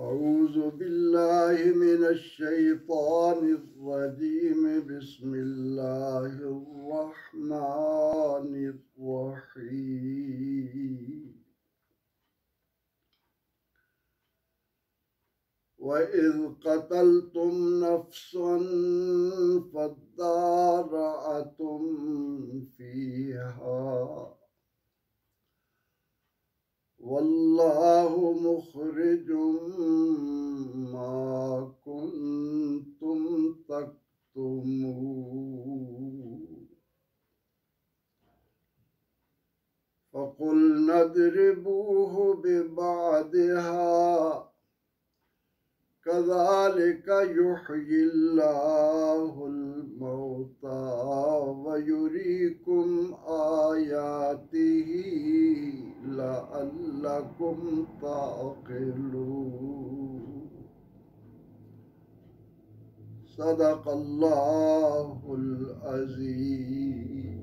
औज़ु बिल्लाहि मिनश शैतानिर रजीम बिस्मिल्लाहिर रहमानिर रहीम वइज़ क़तलतुम नफ़्सन फ़द्दारअतुम फ़ीहा वल्लाहु मुख़रिजुम मा कुन्तुम तक्तुमून फ़क़ुल्ना इज़रिबूहु बिबअदिहा कज़ालिका युह्यिल्लाहुल मौता व युरीकुम आयातिही लअल्लकुम ताक़िलून। सदक़ल्लाहुल अज़ीम।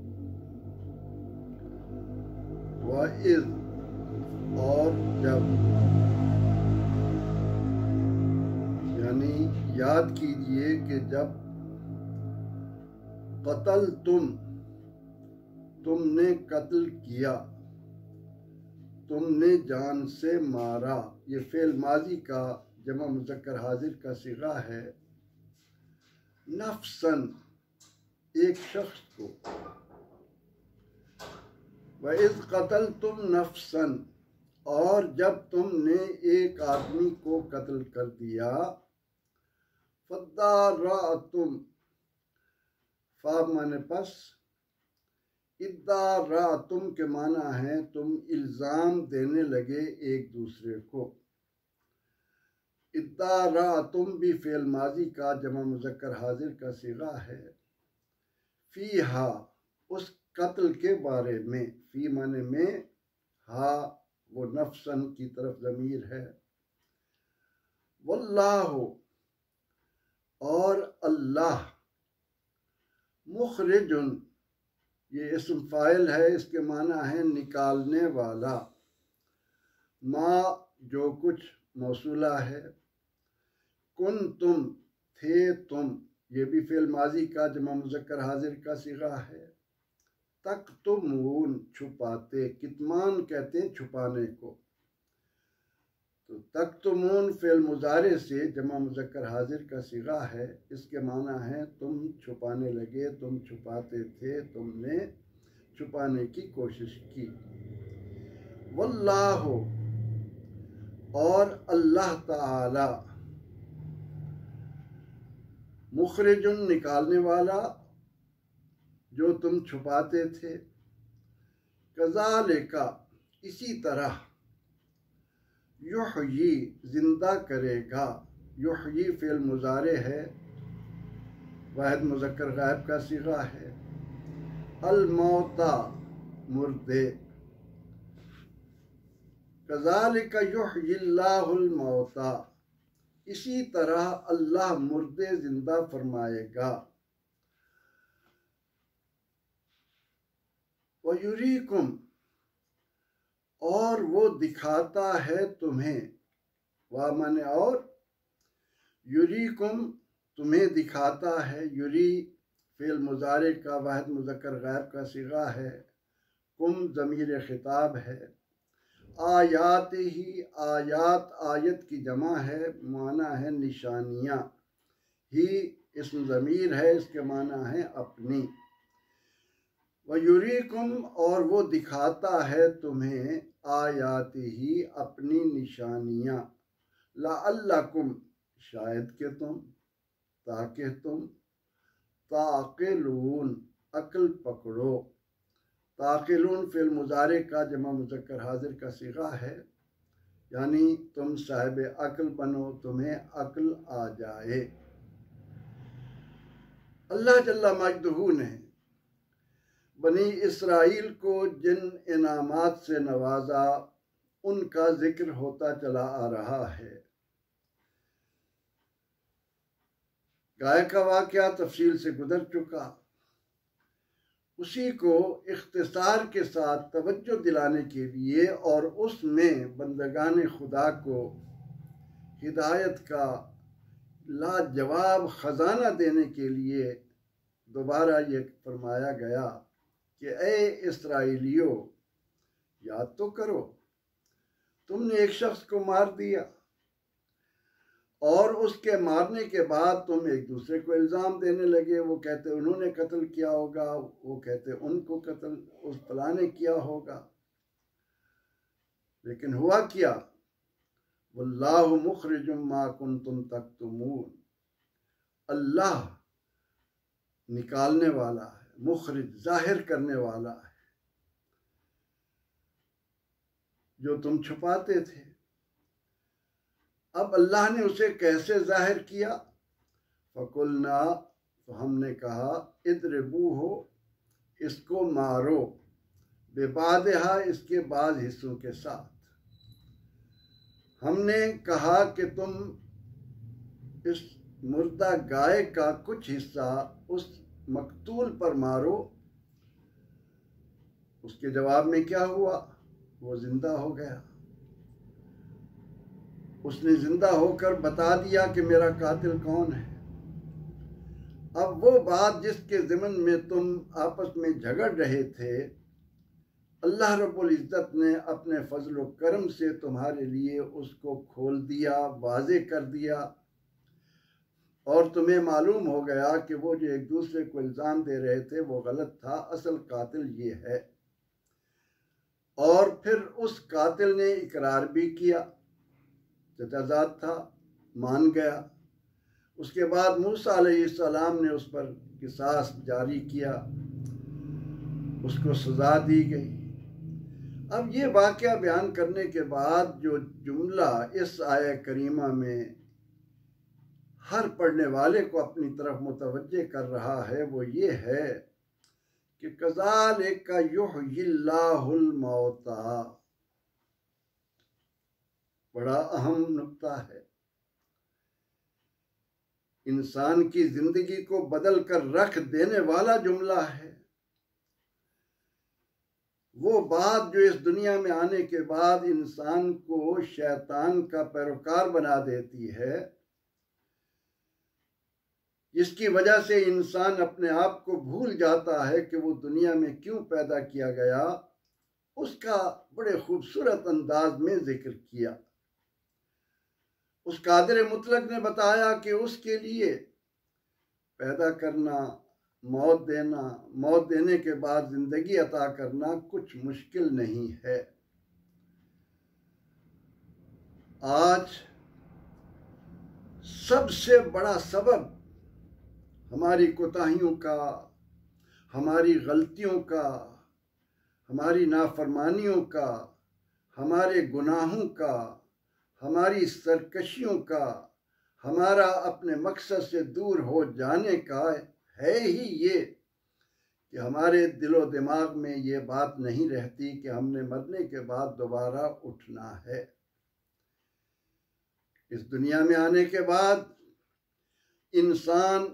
वइज़ और जब, यानी याद कीजिए कि जब कत्ल तुमने कत्ल किया, तुमने जान से मारा। ये फेल माजी का जमा मुज़क्कर हाजिर का सिगा है। नफ्सन एक शख्स को, वइज़ क़तलतुम नफ्सन और जब तुमने एक आदमी को कत्ल कर दिया, फ़द्दारअतुम फ़ा माने पस, इद्दारअतुम के माना है तुम इल्ज़ाम देने लगे एक दूसरे को। इद्दारअतुम भी फेल माजी का जमा मुज़क्कर हाजिर का सिगा है। फ़ीहा उस कत्ल के बारे में, फ़ी माने में, हा वो नफ्सन की तरफ ज़मीर है। वल्लाहु और अल्लाह, मुखरिजुन ये इस्म फ़ाइल है, इसके माना है निकालने वाला। मा जो कुछ मौसूला है। कुन तुम थे तुम, ये भी फेल माजी का जमा मुज़क्कर हाजिर का सिगा है। तक्तुमून छुपाते, कितमान कहते हैं छुपाने को। तो तक्तुमून फेल मुजारे से जमा मुज़क्कर हाजिर का सिगा है। इसके माना है तुम छुपाने लगे, तुम छुपाते थे, तुमने छुपाने की कोशिश की। वल्लाहु और अल्लाह ताला, मुखरिजुन निकालने वाला जो तुम छुपाते थे। कज़ालिका इसी तरह, युह्यी जिंदा करेगा। युह्यी फेल मुजारे है, वाहिद मुज़क्कर गायब का सिगा है। अल मौता मुर्दे, कज़ालिका युह्यिल्लाहुल मौता इसी तरह अल्लाह मुर्दे जिंदा फरमाएगा। व युरीकुम और वो दिखाता है तुम्हें, वा माने और, युरीकुम तुम्हें दिखाता है। युरी फेल मुजारे का वाहिद मुज़क्कर गायब का सिगा है। कुम ज़मीर खिताब है। आयात ही, आयात आयत की जमा है, माना है निशानियाँ। ही इसम ज़मीर है, इसके माना है अपनी। वयुरीकुम और वो दिखाता है तुम्हें, आयात ही अपनी निशानियाँ। लअल्लकुम शायद के तुम, ताकि तुम, ताक़िलून अक्ल पकड़ो। ताक़िलून फ़िल मुज़ारे का जमा मुज़क्कर हाजिर का सिगा है, यानी तुम साहिब अक्ल बनो, तुम्हें अक्ल आ जाए। अल्लाह जल्ला मजदहू ने बनी इसराइल को जिन इनामात से नवाजा, उनका जिक्र होता चला आ रहा है। गाय का वाक़या तफसील से गुजर चुका, उसी को इख्तिसार के साथ तवज्जो दिलाने के लिए और उसमें बंदगान खुदा को हिदायत का लाजवाब ख़जाना देने के लिए दोबारा ये फरमाया गया कि ए इस्राएलियों, याद तो करो, तुमने एक शख्स को मार दिया और उसके मारने के बाद तुम एक दूसरे को इल्ज़ाम देने लगे। वो कहते उन्होंने कत्ल किया होगा, वो कहते उनको कत्ल उस फलां ने किया होगा। लेकिन हुआ क्या? वल्लाहु मुखरिजुम मा कुंतुम तक्तुमून, अल्लाह निकालने वाला है, मुखरिज जाहिर करने वाला है जो तुम छुपाते थे। अब अल्लाह ने उसे कैसे जाहिर किया? फकुलना, तो हमने कहा, इद्रिबू हो, इसको मारो, बेबादहा, इसके बाद हिस्सों के साथ। हमने कहा कि तुम इस मुर्दा गाय का कुछ हिस्सा उस मकतूल पर मारो। उसके जवाब में क्या हुआ? वो जिंदा हो गया। उसने जिंदा होकर बता दिया कि मेरा कातिल कौन है। अब वो बात जिसके ज़िमन में तुम आपस में झगड़ रहे थे, अल्लाह रब्बुल इज़्ज़त ने अपने फजल व करम से तुम्हारे लिए उसको खोल दिया, वाज़े कर दिया, और तुम्हें मालूम हो गया कि वो जो एक दूसरे को इल्ज़ाम दे रहे थे वो गलत था, असल कातिल ये है। और फिर उस कातिल ने इकरार भी किया, चचाजाद था, मान गया। उसके बाद मूसा अलैहिस्सलाम ने उस पर किसास जारी किया, उसको सज़ा दी गई। अब ये वाक़या बयान करने के बाद जो जुमला इस आया करीमा में हर पढ़ने वाले को अपनी तरफ मुतवज्जे कर रहा है वो ये है कि कज़ालिका युह्यिल्लाहुल मौता, बड़ा अहम नुक्ता है। इंसान की जिंदगी को बदल कर रख देने वाला जुमला है। वो बात जो इस दुनिया में आने के बाद इंसान को शैतान का पैरोकार बना देती है, जिसकी वजह से इंसान अपने आप को भूल जाता है कि वो दुनिया में क्यों पैदा किया गया, उसका बड़े खूबसूरत अंदाज में जिक्र किया। उस कादिर मुतलक ने बताया कि उसके लिए पैदा करना, मौत देना, मौत देने के बाद जिंदगी अता करना कुछ मुश्किल नहीं है। आज सबसे बड़ा सबब हमारी कोताहियों का, हमारी गलतियों का, हमारी नाफरमानियों का, हमारे गुनाहों का, हमारी सरकशियों का, हमारा अपने मकसद से दूर हो जाने का है ही ये कि हमारे दिलो दिमाग में ये बात नहीं रहती कि हमने मरने के बाद दोबारा उठना है। इस दुनिया में आने के बाद इंसान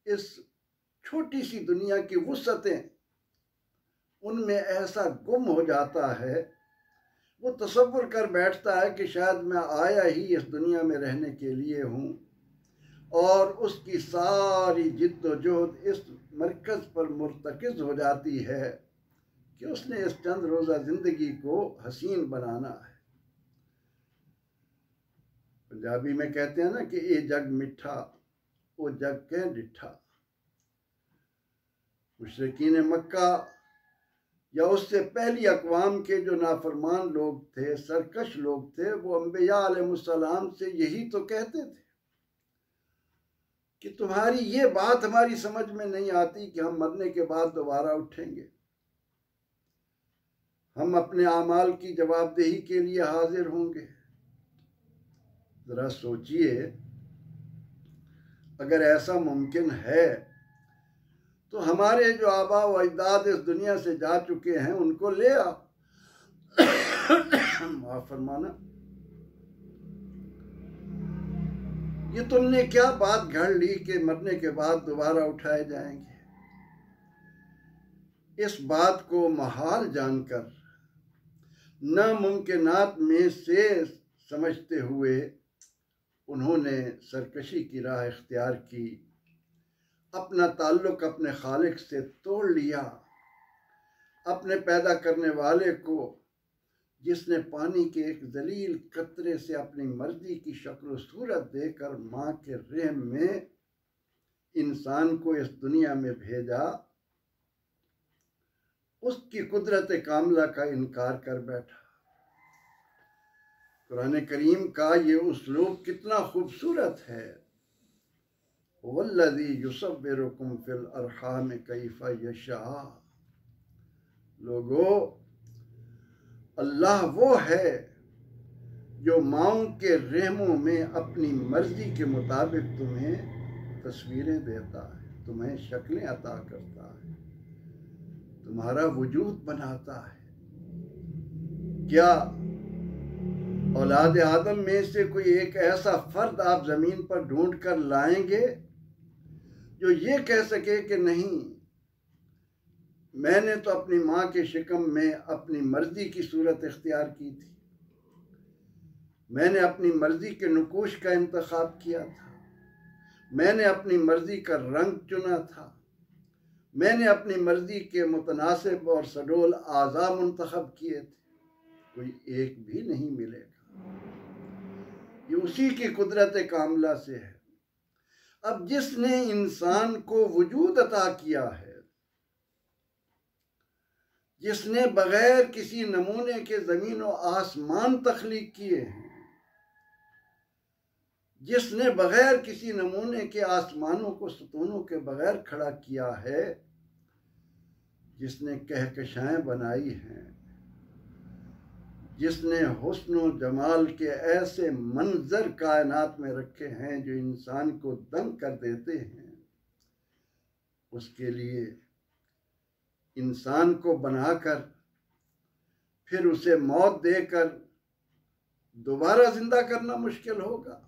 इस छोटी सी दुनिया की वुसअतें उनमें ऐसा गुम हो जाता है, वो तसव्वुर कर बैठता है कि शायद मैं आया ही इस दुनिया में रहने के लिए हूँ, और उसकी सारी जिद्दोजहद इस मरकज़ पर मुर्तकिज़ हो जाती है कि उसने इस चंद रोज़ा ज़िंदगी को हसीन बनाना है। पंजाबी में कहते हैं ना कि ये जग मिठा, वो जग के डिठा। मुशरिकीन मक्का या उससे पहली अक़वाम के जो नाफरमान लोग थे, सरकश लोग थे, वो अंबिया अलैहिस्सलाम से यही तो कहते थे कि तुम्हारी ये बात हमारी समझ में नहीं आती कि हम मरने के बाद दोबारा उठेंगे। हम अपने आमाल की जवाबदेही के लिए हाजिर होंगे। जरा सोचिए, अगर ऐसा मुमकिन है तो हमारे जो आबा व अजदाद इस दुनिया से जा चुके हैं उनको ले आओ। माफ फरमाना, ये तुमने क्या बात घड़ ली कि मरने के बाद दोबारा उठाए जाएंगे। इस बात को महाल जानकर, नामुमकिनात में से समझते हुए उन्होंने सरकशी की राह इख्तियार की, अपना ताल्लुक अपने खालिक से तोड़ लिया, अपने पैदा करने वाले को, जिसने पानी के एक जलील कतरे से अपनी मर्जी की शक्ल सूरत देकर माँ के रहम में इंसान को इस दुनिया में भेजा, उसकी कुदरत कामला का इनकार कर बैठा। कुरान करीम का ये उसलूब कितना खूबसूरत है। वल्लज़ी युसव्विरुकुम फिल अरहाम कैफ़ यशा। लोगो, अल्लाह वो है जो माओं के रहमों में अपनी मर्जी के मुताबिक तुम्हें तस्वीरें देता है, तुम्हें शक्लें अता करता है, तुम्हारा वजूद बनाता है। क्या औलाद आदम में से कोई एक ऐसा फर्द आप जमीन पर ढूंढ कर लाएंगे जो ये कह सके कि नहीं, मैंने तो अपनी माँ के शिकम में अपनी मर्जी की सूरत इख्तियार की थी, मैंने अपनी मर्जी के नुकूश का इंतखाब किया था, मैंने अपनी मर्जी का रंग चुना था, मैंने अपनी मर्जी के मुतनासिब और सडोल आज़ा मुंतखब किए थे, कोई एक भी नहीं मिलेगा। ये उसी की कुदरत कामला से है। अब जिसने इंसान को वजूद अता किया है, जिसने बगैर किसी नमूने के ज़मीन और आसमान तख्लीक किए हैं, जिसने बगैर किसी नमूने के आसमानों को सतूनों के बगैर खड़ा किया है, जिसने कहकशाएं बनाई हैं, जिसने हुस्न व जमाल के ऐसे मंजर कायनात में रखे हैं जो इंसान को दंग कर देते हैं, उसके लिए इंसान को बनाकर फिर उसे मौत देकर दोबारा जिंदा करना मुश्किल होगा।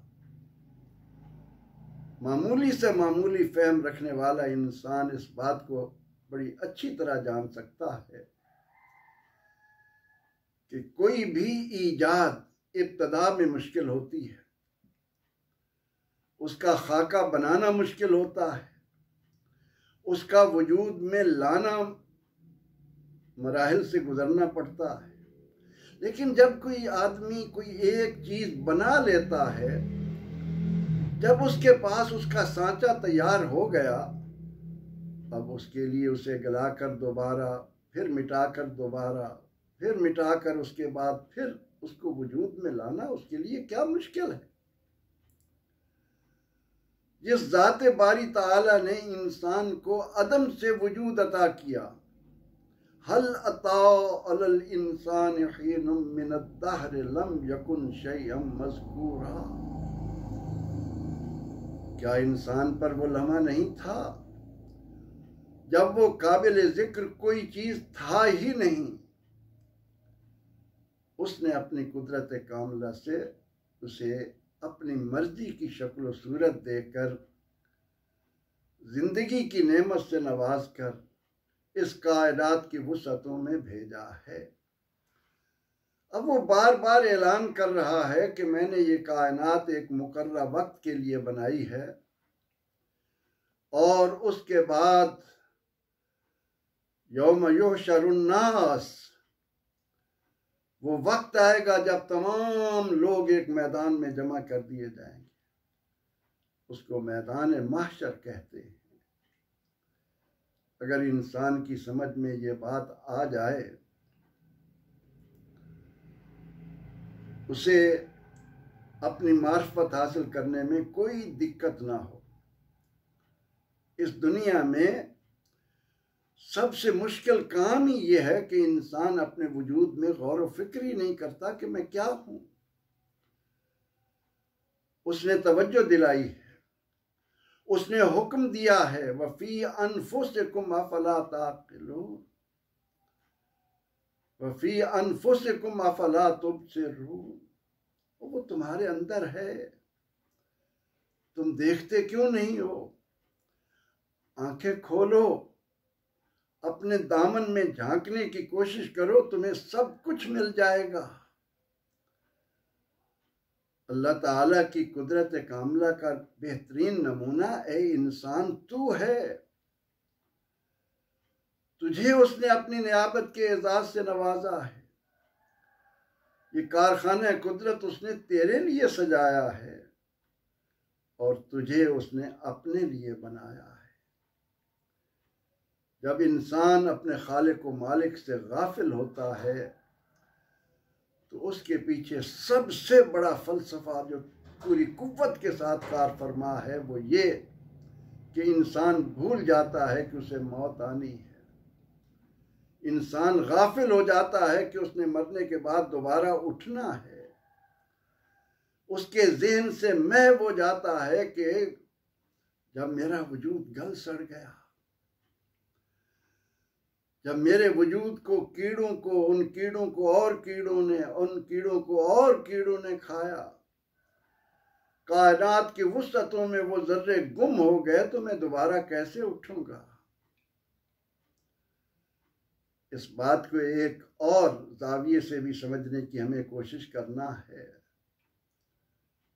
मामूली से मामूली फहम रखने वाला इंसान इस बात को बड़ी अच्छी तरह जान सकता है कि कोई भी ईजाद इब्तदा में मुश्किल होती है, उसका खाका बनाना मुश्किल होता है, उसका वजूद में लाना मराहिल से गुजरना पड़ता है। लेकिन जब कोई आदमी कोई एक चीज बना लेता है, जब उसके पास उसका सांचा तैयार हो गया, अब उसके लिए उसे गलाकर दोबारा, फिर मिटाकर दोबारा, फिर मिटाकर उसके बाद फिर उसको वजूद में लाना उसके लिए क्या मुश्किल है। जिस ज़ाते बारी ताला ने इंसान को अदम से वजूद अता किया, हल अता अलल इंसान हीनुम मिनद दहर लम यकुन शैअम मज़कूरा। क्या इंसान पर वो लम्हा नहीं था जब वो काबिल जिक्र कोई चीज था ही नहीं? उसने अपनी कुदरत कामला से उसे अपनी मर्जी की शक्ल सूरत देकर जिंदगी की नेमत से नवाज कर इस कायनात की वुसअतों में भेजा है। अब वो बार बार ऐलान कर रहा है कि मैंने ये कायनात एक मुकर्रा वक्त के लिए बनाई है और उसके बाद यौम युहशरुन्नास, वो वक्त आएगा जब तमाम लोग एक मैदान में जमा कर दिए जाएंगे। उसको मैदान महशर कहते हैं। अगर इंसान की समझ में ये बात आ जाए, उसे अपनी मार्फत हासिल करने में कोई दिक्कत ना हो। इस दुनिया में सबसे मुश्किल काम ही यह है कि इंसान अपने वजूद में गौर व फिक्र ही नहीं करता कि मैं क्या हूं। उसने तवज्जो दिलाई है, उसने हुक्म दिया है, वफी अनफुसिकुम अफला ताक़िलून, वफी अनफुसिकुम अफला तुबसिरून। वो तुम्हारे अंदर है, तुम देखते क्यों नहीं हो? आंखें खोलो, अपने दामन में झांकने की कोशिश करो, तुम्हें सब कुछ मिल जाएगा। अल्लाह ताला की कुदरत कामला का बेहतरीन नमूना ए इंसान तू है। तुझे उसने अपनी नियाबत के एजाज से नवाजा है। ये कारखाना कुदरत उसने तेरे लिए सजाया है और तुझे उसने अपने लिए बनाया है। जब इंसान अपने खालिक व मालिक से गाफिल होता है तो उसके पीछे सबसे बड़ा फलसफा जो पूरी कुव्वत के साथ कार फरमा है वो ये कि इंसान भूल जाता है कि उसे मौत आनी है। इंसान गाफिल हो जाता है कि उसने मरने के बाद दोबारा उठना है। उसके ज़हन से महव हो जाता है कि जब मेरा वजूद गल सड़ गया, जब मेरे वजूद को कीड़ों को, उन कीड़ों को और कीड़ों ने, उन कीड़ों को और कीड़ों ने खाया, कायनात की वुसअतों में वो जर्रे गुम हो गए, तो मैं दोबारा कैसे उठूंगा। इस बात को एक और जाविये से भी समझने की हमें कोशिश करना है।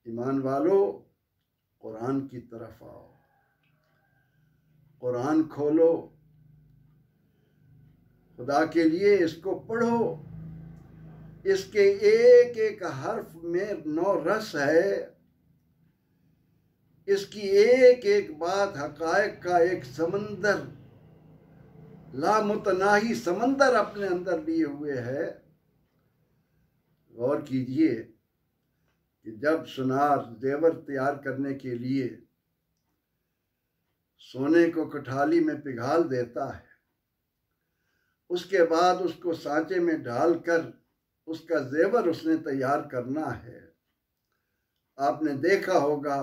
ईमान वालों, कुरान की तरफ आओ, कुरान खोलो, खुदा के लिए इसको पढ़ो। इसके एक एक हर्फ में 9 रस है। इसकी एक एक बात हकायक का एक समंदर, लामुतनाही समंदर अपने अंदर लिए हुए है। गौर कीजिए कि जब सुनार जेवर तैयार करने के लिए सोने को कठाली में पिघाल देता है, उसके बाद उसको सांचे में डालकर उसका जेवर उसने तैयार करना है। आपने देखा होगा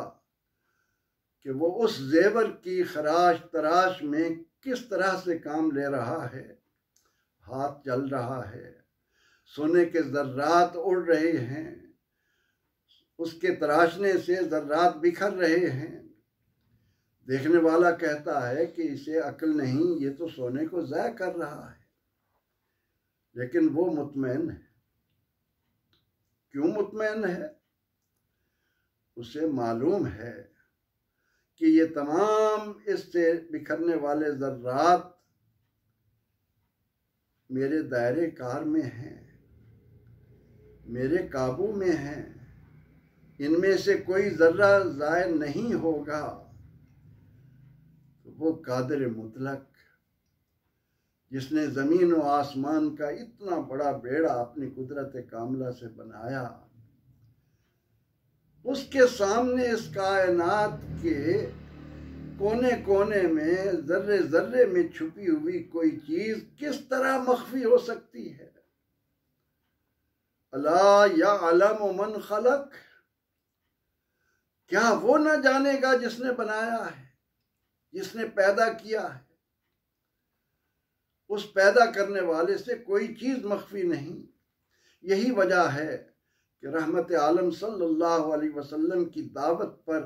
कि वो उस जेवर की खराश तराश में किस तरह से काम ले रहा है। हाथ चल रहा है, सोने के जर्रात उड़ रहे हैं, उसके तराशने से जर्रात बिखर रहे हैं। देखने वाला कहता है कि इसे अक्ल नहीं, ये तो सोने को ज़ाय कर रहा है। लेकिन वो मुतमईन है। क्यों मुतमईन है? उसे मालूम है कि ये तमाम इससे बिखरने वाले ज़र्रात मेरे दायरे कार में हैं, मेरे काबू में हैं, इनमें से कोई ज़र्रा ज़ाय नहीं होगा। तो वो कादिर मुतलक, जिसने ज़मीन और आसमान का इतना बड़ा बेड़ा अपनी कुदरत कामला से बनाया, उसके सामने इस कायनात के कोने कोने में, जर्रे जर्रे में छुपी हुई कोई चीज किस तरह मख्फी हो सकती है। अला यअलमु मन खलक, क्या वो न जानेगा जिसने बनाया है, जिसने पैदा किया है। उस पैदा करने वाले से कोई चीज मख्फी नहीं। यही वजह है कि रहमत आलम सल्लल्लाहु अलैहि वसल्लम की दावत पर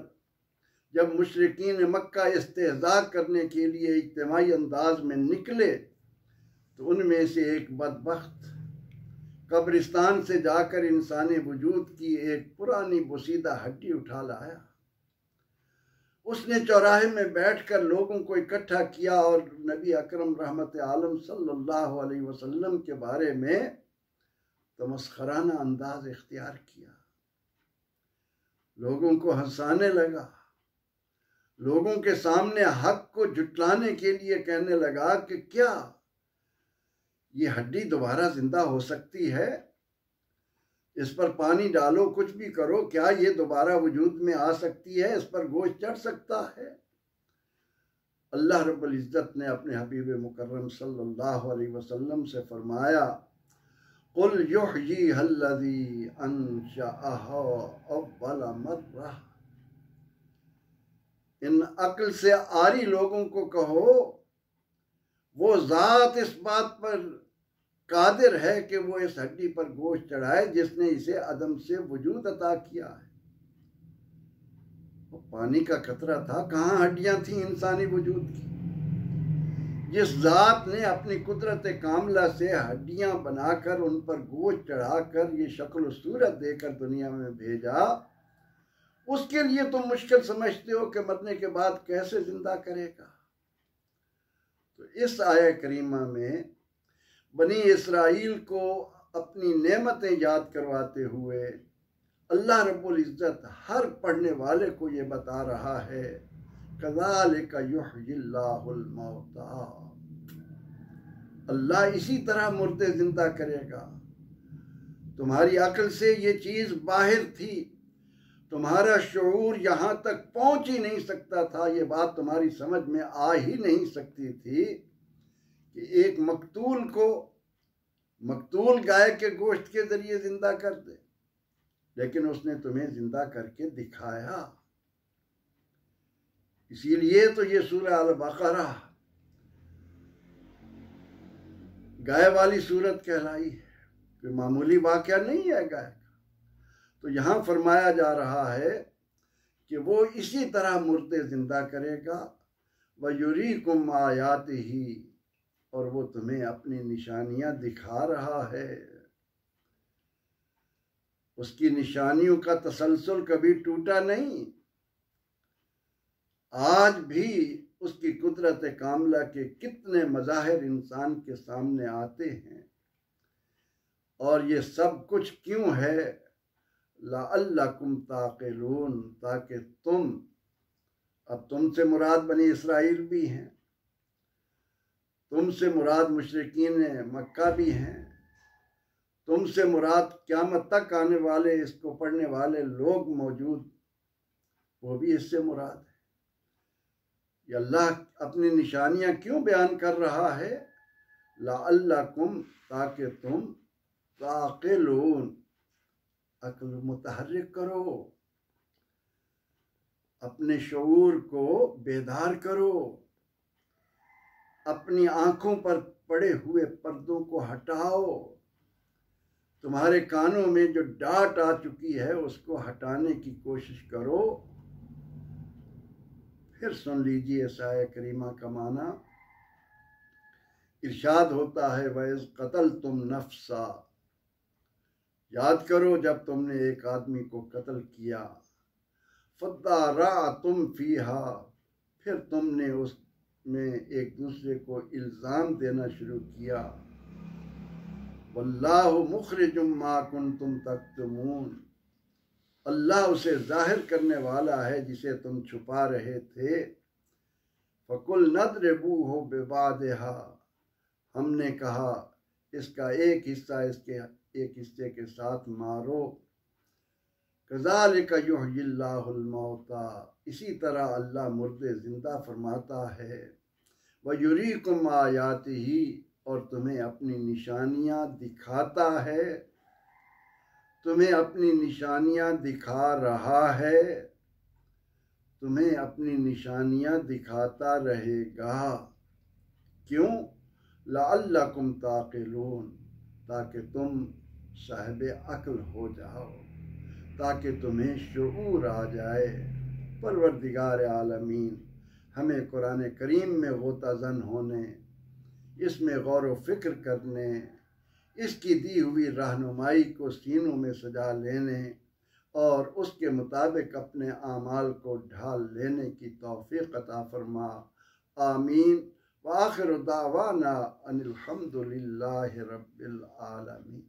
जब मुशरिकीन मक्का इस्तेहज़ा करने के लिए इज्तिमाई अंदाज में निकले, तो उनमें से एक बदबख्त कब्रिस्तान से जाकर इंसानी वजूद की एक पुरानी बोसीदा हड्डी उठा लाया। उसने चौराहे में बैठकर लोगों को इकट्ठा किया और नबी अकरम रहमत आलम सल्लल्लाहु अलैहि वसल्लम के बारे में तमस्खराना अंदाज इख्तियार किया। लोगों को हंसाने लगा, लोगों के सामने हक को झुटलाने के लिए कहने लगा कि क्या ये हड्डी दोबारा जिंदा हो सकती है? इस पर पानी डालो, कुछ भी करो, क्या ये दोबारा वजूद में आ सकती है? इस पर गोश्त चढ़ सकता है? अल्लाह रब्बुल इज्जत ने अपने हबीब मुकर्रम सल्लल्लाहु अलैहि वसल्लम से फरमाया, कुल युहयीहल्लज़ी अंशअहा अव्वल मर्रा। इन अक्ल से आरी लोगों को कहो, वो ज़ात इस बात पर कादिर है कि वो इस हड्डी पर गोश्त चढ़ाए जिसने इसे अदम से वजूद अता किया है। वो पानी का कतरा था, कहाँ हड्डियां थी इंसानी वजूद की। जिस ज़ात ने अपनी कुदरत कामला से हड्डियां बनाकर उन पर गोश्त चढ़ाकर ये शक्ल सूरत देकर दुनिया में भेजा, उसके लिए तुम मुश्किल समझते हो कि मरने के बाद कैसे जिंदा करेगा। तो इस आया करीमा में बनी इसराइल को अपनी नेमतें याद करवाते हुए अल्लाह रब्बुल इज़्ज़त हर पढ़ने वाले को ये बता रहा है, कज़ालिका युह्यिल्लाहुल मौता, अल्लाह इसी तरह मुर्दे जिंदा करेगा। तुम्हारी अक्ल से ये चीज़ बाहर थी, तुम्हारा शऊर यहाँ तक पहुँच ही नहीं सकता था, ये बात तुम्हारी समझ में आ ही नहीं सकती थी कि एक मकतूल गाय के गोश्त के ज़रिए ज़िंदा कर दे, लेकिन उसने तुम्हें ज़िंदा करके दिखाया। इसीलिए तो ये सूरह अल-बक़रा गाय वाली सूरत कहलाई है, कोई मामूली वाक़या नहीं है गाय का। तो यहाँ फरमाया जा रहा है कि वो इसी तरह मुर्दे ज़िंदा करेगा, व युरीकुम आयातिही, और वो तुम्हें अपनी निशानियाँ दिखा रहा है। उसकी निशानियों का तसलसल कभी टूटा नहीं। आज भी उसकी कुदरत कामला के कितने मज़ाहिर इंसान के सामने आते हैं, और ये सब कुछ क्यों है? लअल्लकुम ताक़िलून, ताकि तुम, अब तुमसे मुराद बनी इसराइल भी हैं, तुमसे मुराद मुशरिकीन मक्का भी हैं, तुमसे मुराद क़यामत तक आने वाले इसको पढ़ने वाले लोग मौजूद, वो भी इससे मुराद है। ये अल्लाह अपनी निशानियाँ क्यों बयान कर रहा है? लअल्लकुम, ताकि तुम ताक़िलून, अक्ल मुतहर्रिक करो, अपने शऊर को बेदार करो, अपनी आंखों पर पड़े हुए पर्दों को हटाओ, तुम्हारे कानों में जो डांट आ चुकी है उसको हटाने की कोशिश करो। फिर सुन लीजिए इस आया करीमा का माना। इरशाद होता है, वैज़ क़तल तुम नफ्सा, याद करो जब तुमने एक आदमी को कत्ल किया, फद्दारअतुम फीहा, फिर तुमने उसमें एक दूसरे को इल्ज़ाम देना शुरू किया, वल्लाहु मुखरिजुम मा कुंतुम तक्तुमून, अल्लाह उसे जाहिर करने वाला है जिसे तुम छुपा रहे थे। फकुल नदरिबूहु बिबादिहा, हमने कहा इसका एक हिस्सा इसके एक हिस्से के साथ मारो। कज़ालिका युह्यिल्लाहुल मौता, इसी तरह अल्लाह मुर्दे जिंदा फरमाता है। व युरीकुम आयातिही, और तुम्हें अपनी निशानियाँ दिखाता है, तुम्हें अपनी निशानियाँ दिखा रहा है, तुम्हें अपनी निशानियाँ दिखाता रहेगा। क्यों? लअल्लकुम ताक़िलून, ताकि तुम साहिब अक्ल हो जाओ, ताकि तुम्हें शऊर आ जाए। परवरदिगार आलमीन हमें कुरान करीम में गोताज़न होने, इसमें गौर व फिक्र करने, इसकी दी हुई रहनुमाई को सीनों में सजा लेने और उसके मुताबिक अपने आमाल को ढाल लेने की तौफीक अता फरमा। आमीन। व आखिर दावाना अनिल हम्दुलिल्लाहि रब्बिल आलमीन।